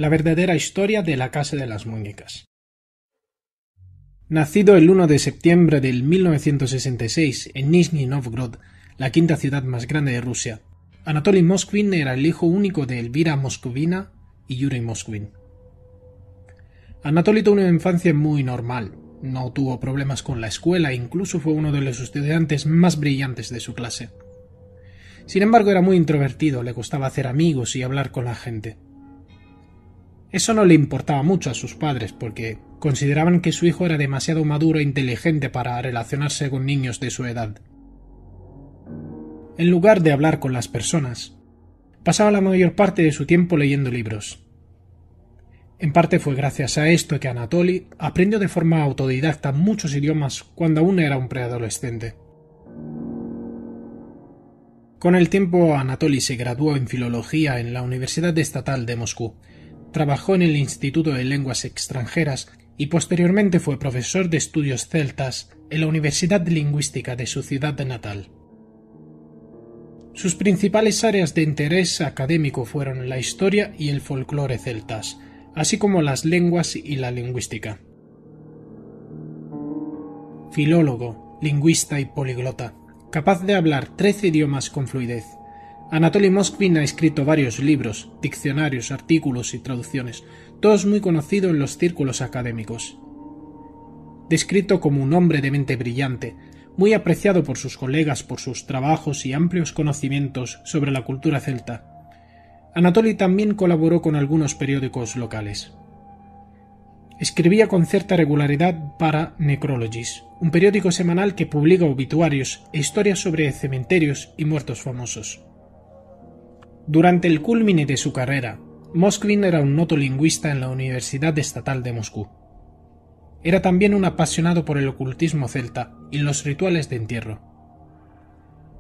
la verdadera historia de la Casa de las Muñecas. Nacido el 1 de septiembre de 1966 en Nizhny Novgorod, la quinta ciudad más grande de Rusia, Anatoly Moskvin era el hijo único de Elvira Moskvina y Yuri Moskvin. Anatoly tuvo una infancia muy normal, no tuvo problemas con la escuela e incluso fue uno de los estudiantes más brillantes de su clase. Sin embargo, era muy introvertido, le gustaba hacer amigos y hablar con la gente. Eso no le importaba mucho a sus padres porque consideraban que su hijo era demasiado maduro e inteligente para relacionarse con niños de su edad. En lugar de hablar con las personas, pasaba la mayor parte de su tiempo leyendo libros. En parte fue gracias a esto que Anatoly aprendió de forma autodidacta muchos idiomas cuando aún era un preadolescente. Con el tiempo, Anatoly se graduó en filología en la Universidad Estatal de Moscú, trabajó en el Instituto de Lenguas Extranjeras y posteriormente fue profesor de estudios celtas en la Universidad Lingüística de su ciudad natal. Sus principales áreas de interés académico fueron la historia y el folclore celtas, así como las lenguas y la lingüística. Filólogo, lingüista y poliglota, capaz de hablar 13 idiomas con fluidez, Anatoly Moskvin ha escrito varios libros, diccionarios, artículos y traducciones, todos muy conocidos en los círculos académicos. Descrito como un hombre de mente brillante, muy apreciado por sus colegas por sus trabajos y amplios conocimientos sobre la cultura celta, Anatoly también colaboró con algunos periódicos locales. Escribía con cierta regularidad para Necrologies, un periódico semanal que publica obituarios e historias sobre cementerios y muertos famosos. Durante el culmine de su carrera, Moskvin era un noto lingüista en la Universidad Estatal de Moscú. Era también un apasionado por el ocultismo celta y los rituales de entierro.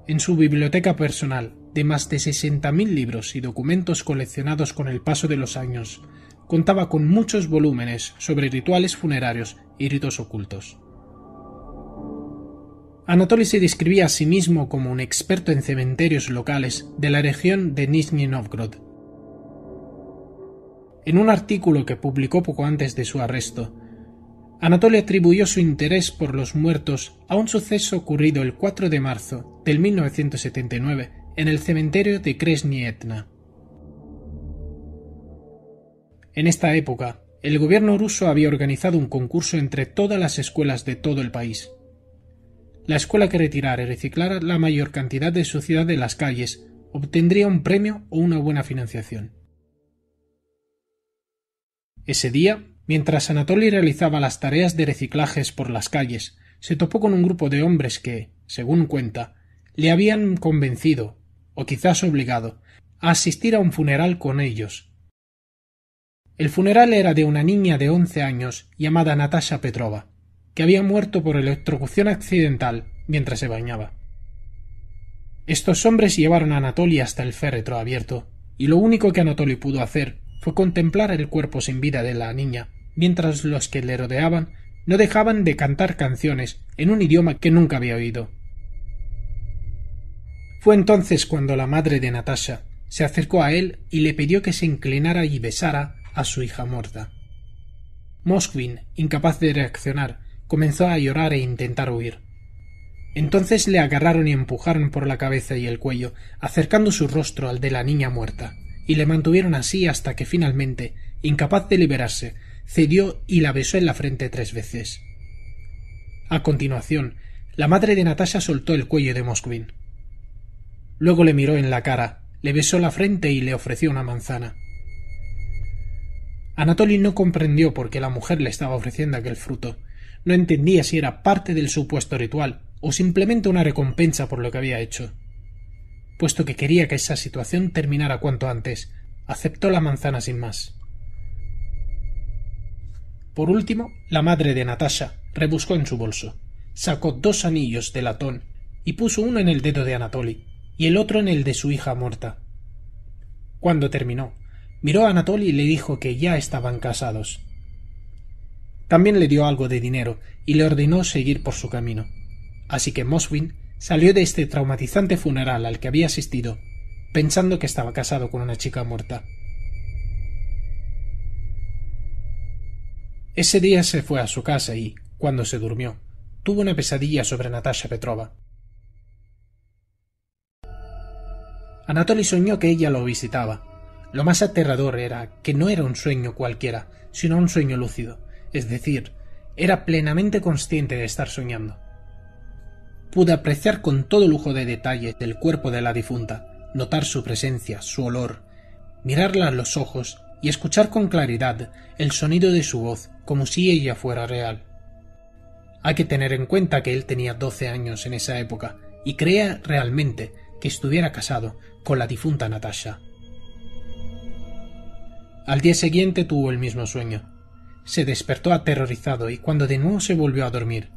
En su biblioteca personal, de más de 60.000 libros y documentos coleccionados con el paso de los años, contaba con muchos volúmenes sobre rituales funerarios y ritos ocultos. Anatoly se describía a sí mismo como un experto en cementerios locales de la región de Nizhny Novgorod. En un artículo que publicó poco antes de su arresto, Anatoly atribuyó su interés por los muertos a un suceso ocurrido el 4 de marzo de 1979 en el cementerio de Krasny Etna. En esta época, el gobierno ruso había organizado un concurso entre todas las escuelas de todo el país. La escuela que retirara y reciclara la mayor cantidad de suciedad de las calles obtendría un premio o una buena financiación. Ese día, mientras Anatoly realizaba las tareas de reciclajes por las calles, se topó con un grupo de hombres que, según cuenta, le habían convencido, o quizás obligado, a asistir a un funeral con ellos. El funeral era de una niña de 11 años llamada Natasha Petrova, que había muerto por electrocución accidental mientras se bañaba. Estos hombres llevaron a Anatoly hasta el féretro abierto, y lo único que Anatoly pudo hacer fue contemplar el cuerpo sin vida de la niña, mientras los que le rodeaban no dejaban de cantar canciones en un idioma que nunca había oído. Fue entonces cuando la madre de Natasha se acercó a él y le pidió que se inclinara y besara a su hija muerta. Moskvin, incapaz de reaccionar, comenzó a llorar e intentar huir. Entonces le agarraron y empujaron por la cabeza y el cuello, acercando su rostro al de la niña muerta, y le mantuvieron así hasta que finalmente, incapaz de liberarse, cedió y la besó en la frente 3 veces. A continuación, la madre de Natasha soltó el cuello de Moskvin. Luego le miró en la cara, le besó la frente y le ofreció una manzana. Anatoly no comprendió por qué la mujer le estaba ofreciendo aquel fruto. No entendía si era parte del supuesto ritual o simplemente una recompensa por lo que había hecho. Puesto que quería que esa situación terminara cuanto antes, aceptó la manzana sin más. Por último, la madre de Natasha rebuscó en su bolso, sacó 2 anillos de latón y puso uno en el dedo de Anatoly y el otro en el de su hija muerta. Cuando terminó, miró a Anatoly y le dijo que ya estaban casados. También le dio algo de dinero y le ordenó seguir por su camino. Así que Moskvin salió de este traumatizante funeral al que había asistido, pensando que estaba casado con una chica muerta. Ese día se fue a su casa y, cuando se durmió, tuvo una pesadilla sobre Natasha Petrova. Anatoly soñó que ella lo visitaba. Lo más aterrador era que no era un sueño cualquiera, sino un sueño lúcido, es decir, era plenamente consciente de estar soñando. Pude apreciar con todo lujo de detalles el cuerpo de la difunta, notar su presencia, su olor, mirarla a los ojos y escuchar con claridad el sonido de su voz como si ella fuera real. Hay que tener en cuenta que él tenía 12 años en esa época y creía realmente que estuviera casado con la difunta Natasha. Al día siguiente tuvo el mismo sueño. Se despertó aterrorizado y cuando de nuevo se volvió a dormir,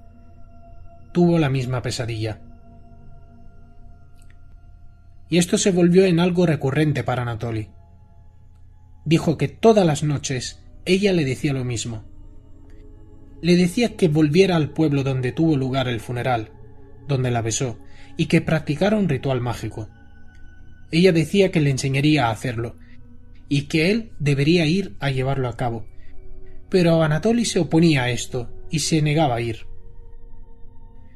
tuvo la misma pesadilla. Y esto se volvió en algo recurrente para Anatoly. Dijo que todas las noches ella le decía lo mismo. Le decía que volviera al pueblo donde tuvo lugar el funeral, donde la besó, y que practicara un ritual mágico. Ella decía que le enseñaría a hacerlo, y que él debería ir a llevarlo a cabo. Pero Anatoly se oponía a esto y se negaba a ir.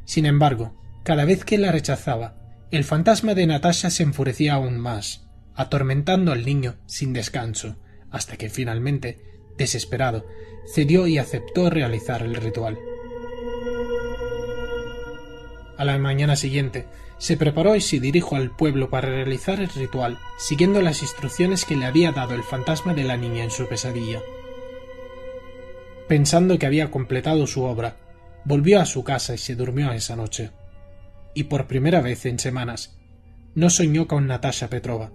Sin embargo, cada vez que la rechazaba, el fantasma de Natasha se enfurecía aún más, atormentando al niño sin descanso, hasta que finalmente, desesperado, cedió y aceptó realizar el ritual. A la mañana siguiente, se preparó y se dirigió al pueblo para realizar el ritual, siguiendo las instrucciones que le había dado el fantasma de la niña en su pesadilla. Pensando que había completado su obra, volvió a su casa y se durmió esa noche. Y por primera vez en semanas, no soñó con Natasha Petrova.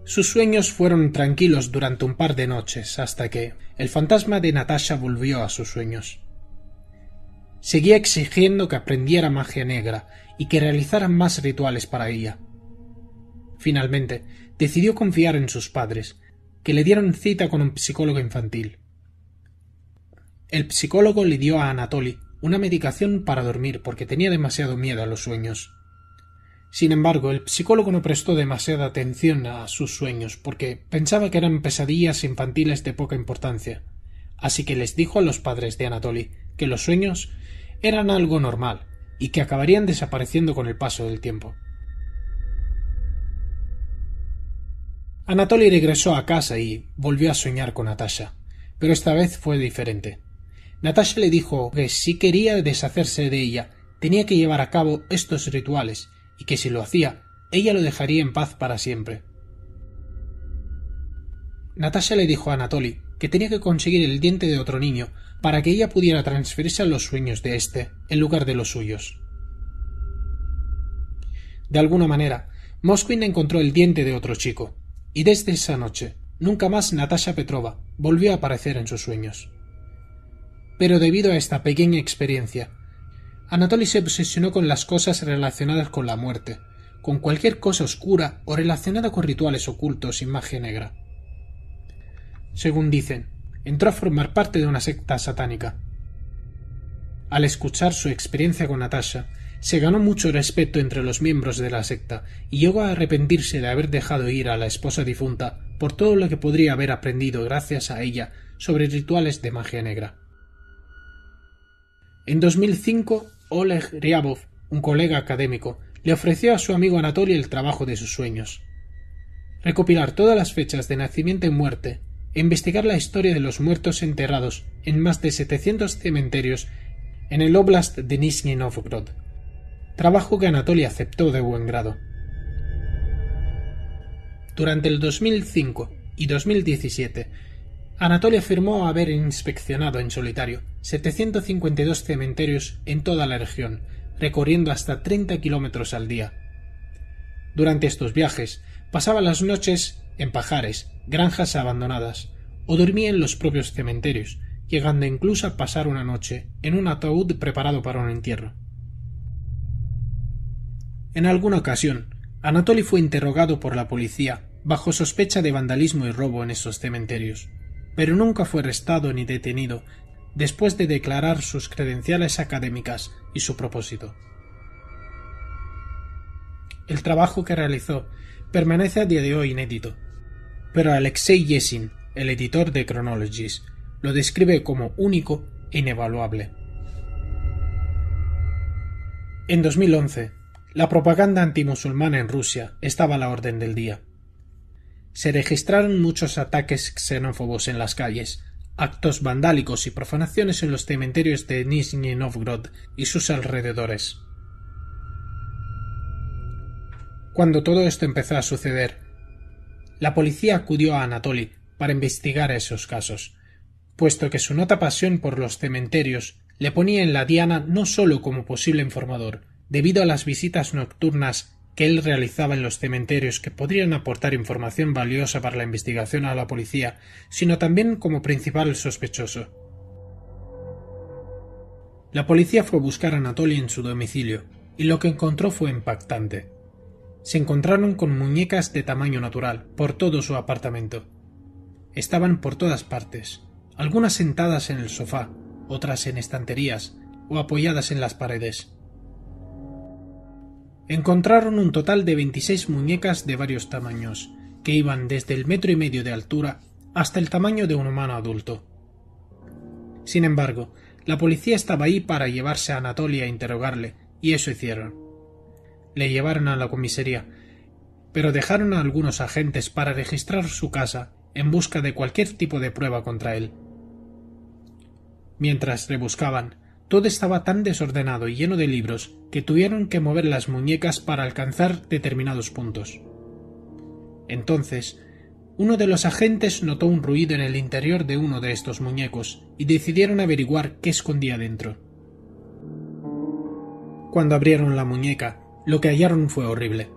Sus sueños fueron tranquilos durante un par de noches, hasta que el fantasma de Natasha volvió a sus sueños. Seguía exigiendo que aprendiera magia negra y que realizara más rituales para ella. Finalmente, decidió confiar en sus padres, que le dieron cita con un psicólogo infantil. El psicólogo le dio a Anatoly una medicación para dormir porque tenía demasiado miedo a los sueños. Sin embargo, el psicólogo no prestó demasiada atención a sus sueños porque pensaba que eran pesadillas infantiles de poca importancia, así que les dijo a los padres de Anatoly que los sueños eran algo normal y que acabarían desapareciendo con el paso del tiempo. Anatoly regresó a casa y volvió a soñar con Natasha, pero esta vez fue diferente. Natasha le dijo que si quería deshacerse de ella, tenía que llevar a cabo estos rituales y que si lo hacía, ella lo dejaría en paz para siempre. Natasha le dijo a Anatoly que tenía que conseguir el diente de otro niño para que ella pudiera transferirse a los sueños de éste en lugar de los suyos. De alguna manera, Moskvin encontró el diente de otro chico, y desde esa noche nunca más Natasha Petrova volvió a aparecer en sus sueños. Pero debido a esta pequeña experiencia, Anatoly se obsesionó con las cosas relacionadas con la muerte, con cualquier cosa oscura o relacionada con rituales ocultos y magia negra. Según dicen, entró a formar parte de una secta satánica. Al escuchar su experiencia con Natasha, se ganó mucho respeto entre los miembros de la secta y llegó a arrepentirse de haber dejado ir a la esposa difunta por todo lo que podría haber aprendido gracias a ella sobre rituales de magia negra. En 2005, Oleg Ryabov, un colega académico, le ofreció a su amigo Anatoly el trabajo de sus sueños: recopilar todas las fechas de nacimiento y muerte e investigar la historia de los muertos enterrados en más de 700 cementerios en el Oblast de Nizhny Novgorod, trabajo que Anatoly aceptó de buen grado. Durante el 2005 y 2017, Anatoly afirmó haber inspeccionado en solitario 752 cementerios en toda la región, recorriendo hasta 30 kilómetros al día. Durante estos viajes, pasaba las noches en pajares, granjas abandonadas, o dormía en los propios cementerios, llegando incluso a pasar una noche en un ataúd preparado para un entierro. En alguna ocasión, Anatoly fue interrogado por la policía bajo sospecha de vandalismo y robo en esos cementerios, pero nunca fue arrestado ni detenido después de declarar sus credenciales académicas y su propósito. El trabajo que realizó permanece a día de hoy inédito. pero Alexei Yesin, el editor de Chronologies, lo describe como único e inevaluable. En 2011, la propaganda antimusulmana en Rusia estaba a la orden del día. Se registraron muchos ataques xenófobos en las calles, actos vandálicos y profanaciones en los cementerios de Nizhny Novgorod y sus alrededores. Cuando todo esto empezó a suceder, la policía acudió a Anatoly para investigar esos casos, puesto que su nota pasión por los cementerios le ponía en la diana no solo como posible informador, debido a las visitas nocturnas que él realizaba en los cementerios que podrían aportar información valiosa para la investigación a la policía, sino también como principal sospechoso. La policía fue a buscar a Anatoly en su domicilio, y lo que encontró fue impactante. Se encontraron con muñecas de tamaño natural por todo su apartamento. Estaban por todas partes, algunas sentadas en el sofá, otras en estanterías o apoyadas en las paredes. Encontraron un total de 26 muñecas de varios tamaños, que iban desde el 1,5 metros de altura hasta el tamaño de un humano adulto. Sin embargo, la policía estaba ahí para llevarse a Anatoly a interrogarle, y eso hicieron. Le llevaron a la comisaría, pero dejaron a algunos agentes para registrar su casa en busca de cualquier tipo de prueba contra él. Mientras rebuscaban, todo estaba tan desordenado y lleno de libros que tuvieron que mover las muñecas para alcanzar determinados puntos. Entonces, uno de los agentes notó un ruido en el interior de uno de estos muñecos y decidieron averiguar qué escondía dentro. Cuando abrieron la muñeca, lo que hallaron fue horrible.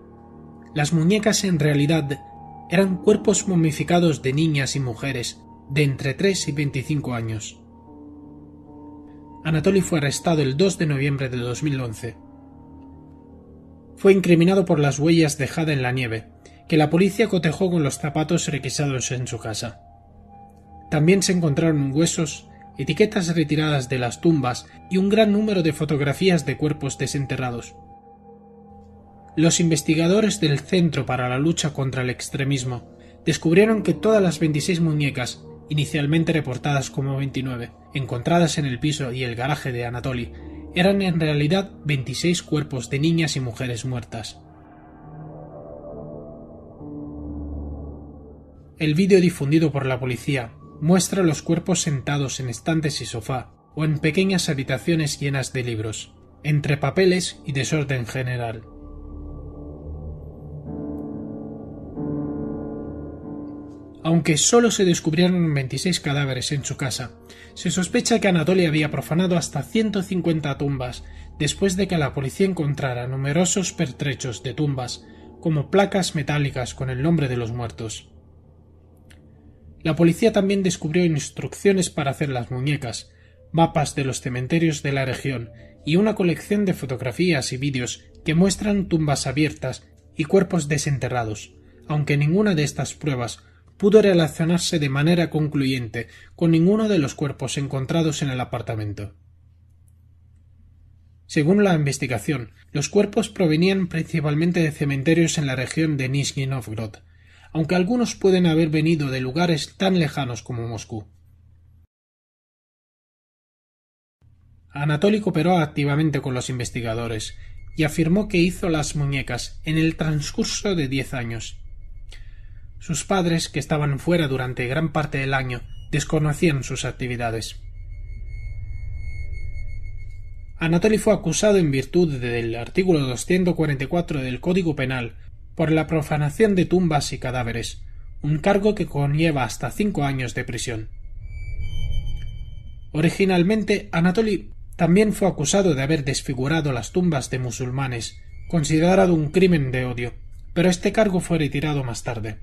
Las muñecas en realidad eran cuerpos momificados de niñas y mujeres de entre 3 y 25 años. Anatoly fue arrestado el 2 de noviembre de 2011. Fue incriminado por las huellas dejadas en la nieve, que la policía cotejó con los zapatos requisados en su casa. También se encontraron huesos, etiquetas retiradas de las tumbas y un gran número de fotografías de cuerpos desenterrados. Los investigadores del Centro para la Lucha contra el Extremismo descubrieron que todas las 26 muñecas, inicialmente reportadas como 29, encontradas en el piso y el garaje de Anatoly, eran en realidad 26 cuerpos de niñas y mujeres muertas. El vídeo difundido por la policía muestra los cuerpos sentados en estantes y sofá o en pequeñas habitaciones llenas de libros, entre papeles y desorden general. Aunque solo se descubrieron 26 cadáveres en su casa, se sospecha que Anatoly había profanado hasta 150 tumbas después de que la policía encontrara numerosos pertrechos de tumbas, como placas metálicas con el nombre de los muertos. La policía también descubrió instrucciones para hacer las muñecas, mapas de los cementerios de la región y una colección de fotografías y vídeos que muestran tumbas abiertas y cuerpos desenterrados, aunque ninguna de estas pruebas pudo relacionarse de manera concluyente con ninguno de los cuerpos encontrados en el apartamento. Según la investigación, los cuerpos provenían principalmente de cementerios en la región de Nizhny Novgorod, aunque algunos pueden haber venido de lugares tan lejanos como Moscú. Anatoly cooperó activamente con los investigadores y afirmó que hizo las muñecas en el transcurso de 10 años. Sus padres, que estaban fuera durante gran parte del año, desconocían sus actividades. Anatoly fue acusado en virtud del artículo 244 del Código Penal por la profanación de tumbas y cadáveres, un cargo que conlleva hasta 5 años de prisión. Originalmente, Anatoly también fue acusado de haber desfigurado las tumbas de musulmanes, considerado un crimen de odio, pero este cargo fue retirado más tarde.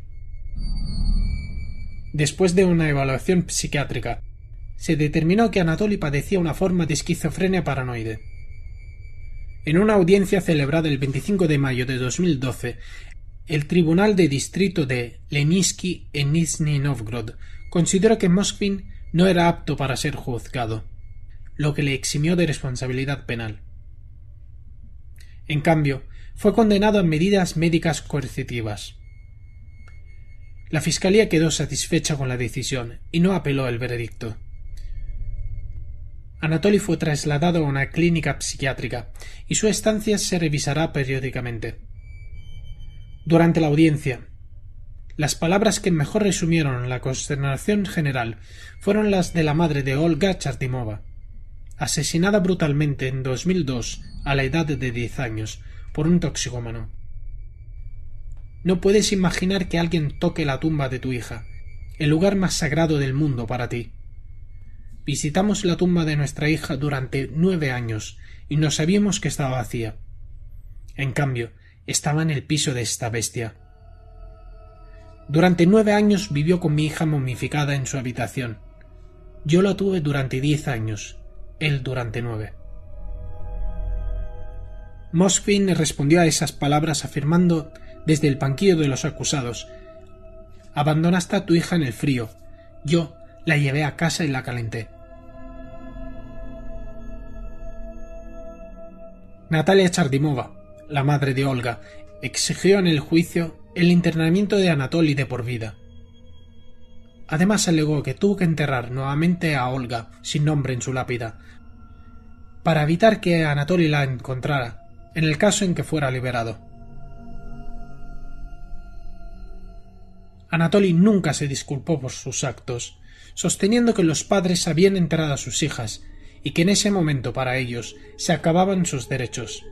Después de una evaluación psiquiátrica, se determinó que Anatoly padecía una forma de esquizofrenia paranoide. En una audiencia celebrada el 25 de mayo de 2012, el Tribunal de Distrito de Leninsky en Nizhny Novgorod consideró que Moskvin no era apto para ser juzgado, lo que le eximió de responsabilidad penal. En cambio, fue condenado a medidas médicas coercitivas. La fiscalía quedó satisfecha con la decisión y no apeló el veredicto. Anatoly fue trasladado a una clínica psiquiátrica y su estancia se revisará periódicamente. Durante la audiencia, las palabras que mejor resumieron la consternación general fueron las de la madre de Olga Chardimova, asesinada brutalmente en 2002 a la edad de 10 años por un toxicómano. No puedes imaginar que alguien toque la tumba de tu hija, el lugar más sagrado del mundo para ti. Visitamos la tumba de nuestra hija durante 9 años y no sabíamos que estaba vacía. En cambio, estaba en el piso de esta bestia. Durante 9 años vivió con mi hija momificada en su habitación. Yo la tuve durante 10 años, él durante 9. Moskvin respondió a esas palabras afirmando desde el banquillo de los acusados: «Abandonaste a tu hija en el frío. Yo la llevé a casa y la calenté». Natalia Chardimova, la madre de Olga, exigió en el juicio el internamiento de Anatoly de por vida. Además alegó que tuvo que enterrar nuevamente a Olga sin nombre en su lápida, para evitar que Anatoly la encontrara, en el caso en que fuera liberado. Anatoly nunca se disculpó por sus actos, sosteniendo que los padres habían enterrado a sus hijas y que en ese momento para ellos se acababan sus derechos.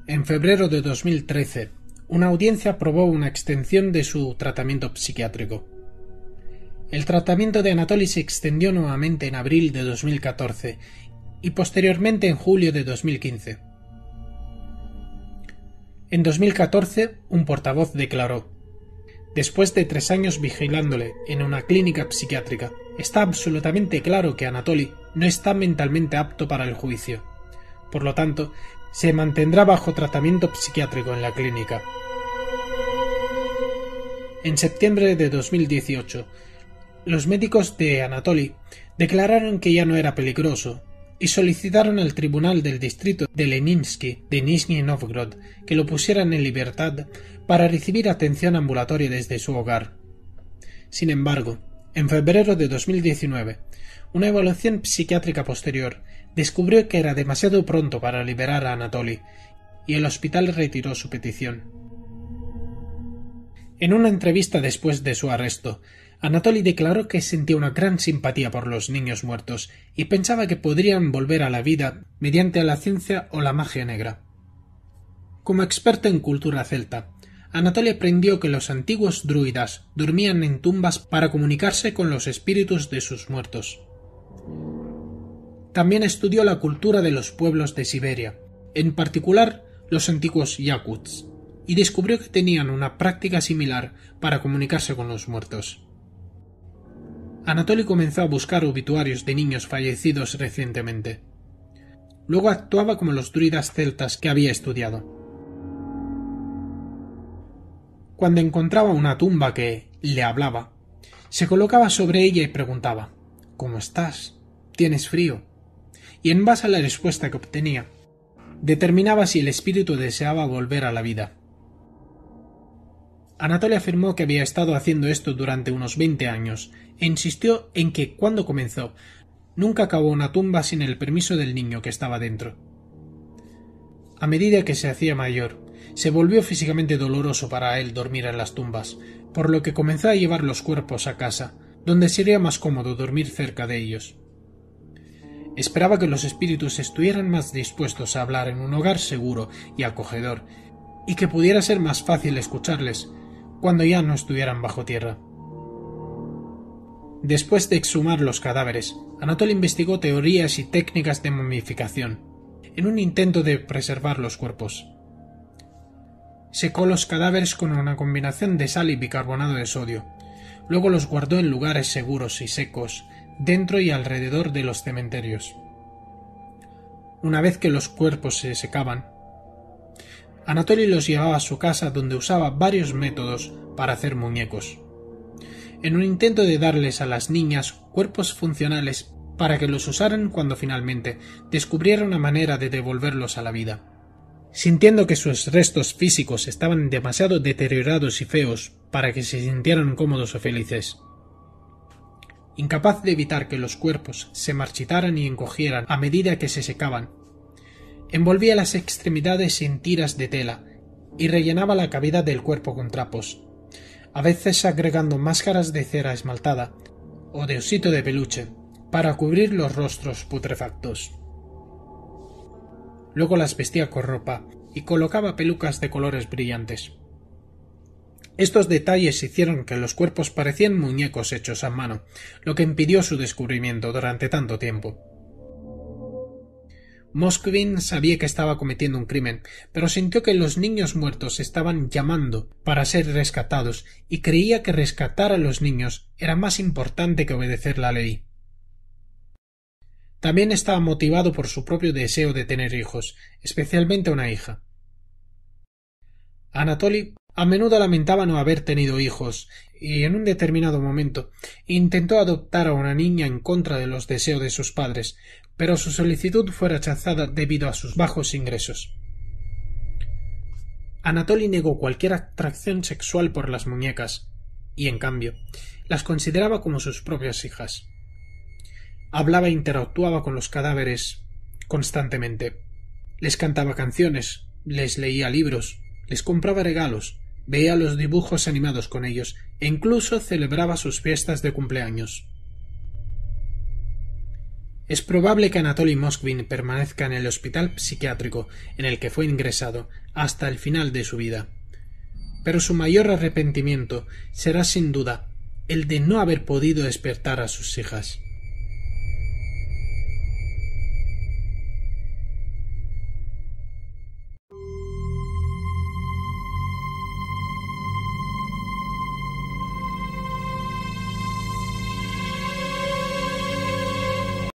En febrero de 2013, una audiencia aprobó una extensión de su tratamiento psiquiátrico. El tratamiento de Anatoly se extendió nuevamente en abril de 2014 y posteriormente en julio de 2015. En 2014, un portavoz declaró: «Después de 3 años vigilándole en una clínica psiquiátrica, está absolutamente claro que Anatoly no está mentalmente apto para el juicio. Por lo tanto, se mantendrá bajo tratamiento psiquiátrico en la clínica». En septiembre de 2018, los médicos de Anatoly declararon que ya no era peligroso y solicitaron al Tribunal del Distrito de Leninsky de Nizhny Novgorod que lo pusieran en libertad para recibir atención ambulatoria desde su hogar. Sin embargo, en febrero de 2019, una evaluación psiquiátrica posterior descubrió que era demasiado pronto para liberar a Anatoly y el hospital retiró su petición. En una entrevista después de su arresto, Anatoly declaró que sentía una gran simpatía por los niños muertos y pensaba que podrían volver a la vida mediante la ciencia o la magia negra. Como experto en cultura celta, Anatoly aprendió que los antiguos druidas dormían en tumbas para comunicarse con los espíritus de sus muertos. También estudió la cultura de los pueblos de Siberia, en particular los antiguos yakuts, y descubrió que tenían una práctica similar para comunicarse con los muertos. Anatoly comenzó a buscar obituarios de niños fallecidos recientemente. Luego actuaba como los druidas celtas que había estudiado. Cuando encontraba una tumba que le hablaba, se colocaba sobre ella y preguntaba: «¿Cómo estás? ¿Tienes frío?». Y en base a la respuesta que obtenía, determinaba si el espíritu deseaba volver a la vida. Anatoly afirmó que había estado haciendo esto durante unos 20 años e insistió en que, cuando comenzó, nunca cavó una tumba sin el permiso del niño que estaba dentro. A medida que se hacía mayor, se volvió físicamente doloroso para él dormir en las tumbas, por lo que comenzó a llevar los cuerpos a casa, donde sería más cómodo dormir cerca de ellos. Esperaba que los espíritus estuvieran más dispuestos a hablar en un hogar seguro y acogedor, y que pudiera ser más fácil escucharles cuando ya no estuvieran bajo tierra. Después de exhumar los cadáveres, Anatoly investigó teorías y técnicas de momificación, en un intento de preservar los cuerpos. Secó los cadáveres con una combinación de sal y bicarbonato de sodio. Luego los guardó en lugares seguros y secos, dentro y alrededor de los cementerios. Una vez que los cuerpos se secaban, Anatoly los llevaba a su casa, donde usaba varios métodos para hacer muñecos, en un intento de darles a las niñas cuerpos funcionales para que los usaran cuando finalmente descubriera una manera de devolverlos a la vida. sintiendo que sus restos físicos estaban demasiado deteriorados y feos para que se sintieran cómodos o felices. Incapaz de evitar que los cuerpos se marchitaran y encogieran a medida que se secaban, envolvía las extremidades en tiras de tela y rellenaba la cavidad del cuerpo con trapos, a veces agregando máscaras de cera esmaltada o de osito de peluche para cubrir los rostros putrefactos. Luego las vestía con ropa y colocaba pelucas de colores brillantes. Estos detalles hicieron que los cuerpos parecían muñecos hechos a mano, lo que impidió su descubrimiento durante tanto tiempo. Moskvin sabía que estaba cometiendo un crimen, pero sintió que los niños muertos estaban llamando para ser rescatados y creía que rescatar a los niños era más importante que obedecer la ley. También estaba motivado por su propio deseo de tener hijos, especialmente una hija. Anatoly a menudo lamentaba no haber tenido hijos, y en un determinado momento intentó adoptar a una niña en contra de los deseos de sus padres, pero su solicitud fue rechazada debido a sus bajos ingresos. Anatoly negó cualquier atracción sexual por las muñecas, y en cambio las consideraba como sus propias hijas. Hablaba e interactuaba con los cadáveres constantemente. Les cantaba canciones, les leía libros, les compraba regalos, veía los dibujos animados con ellos e incluso celebraba sus fiestas de cumpleaños. Es probable que Anatoly Moskvin permanezca en el hospital psiquiátrico en el que fue ingresado hasta el final de su vida. Pero su mayor arrepentimiento será sin duda el de no haber podido despertar a sus hijas.